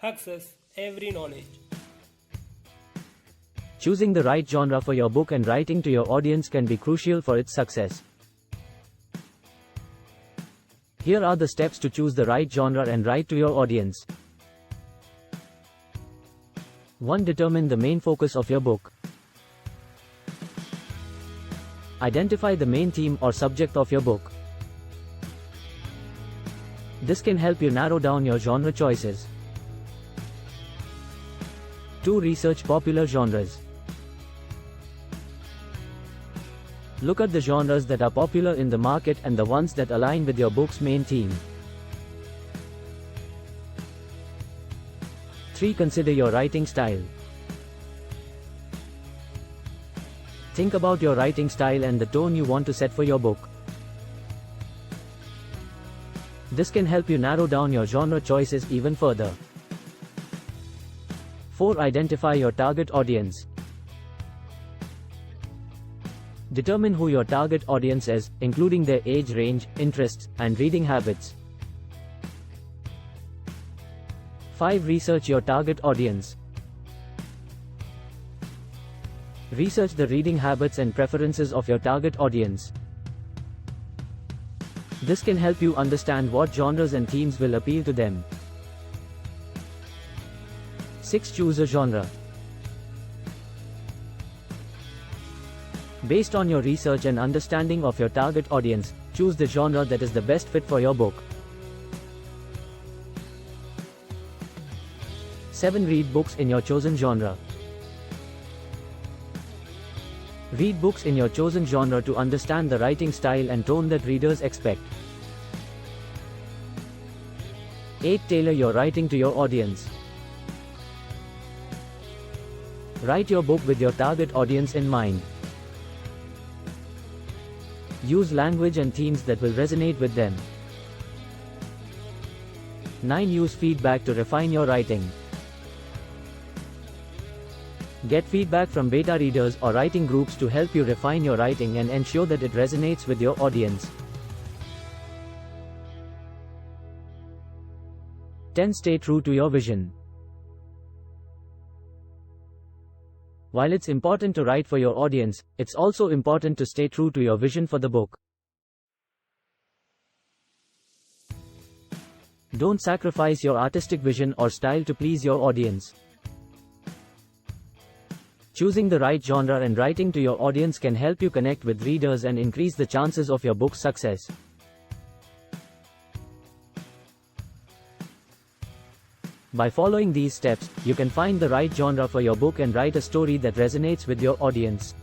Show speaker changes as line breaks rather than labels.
access every knowledge.
Choosing the right genre for your book and writing to your audience can be crucial for its success. Here are the steps to choose the right genre and write to your audience. 1. Determine the main focus of your book. Identify the main theme or subject of your book. This can help you narrow down your genre choices. 2. Research popular genres. Look at the genres that are popular in the market and the ones that align with your book's main theme. 3. Consider your writing style. Think about your writing style and the tone you want to set for your book. This can help you narrow down your genre choices even further. 4. Identify your target audience. Determine who your target audience is, including their age range, interests, and reading habits. 5. Research your target audience. Research the reading habits and preferences of your target audience. This can help you understand what genres and themes will appeal to them. 6. Choose a genre. Based on your research and understanding of your target audience, choose the genre that is the best fit for your book. 7. Read books in your chosen genre. Read books in your chosen genre to understand the writing style and tone that readers expect. 8. Tailor your writing to your audience. Write your book with your target audience in mind. Use language and themes that will resonate with them. 9. Use feedback to refine your writing. Get feedback from beta readers or writing groups to help you refine your writing and ensure that it resonates with your audience. 10. Stay true to your vision. While it's important to write for your audience, it's also important to stay true to your vision for the book. Don't sacrifice your artistic vision or style to please your audience. Choosing the right genre and writing to your audience can help you connect with readers and increase the chances of your book's success. By following these steps, you can find the right genre for your book and write a story that resonates with your audience.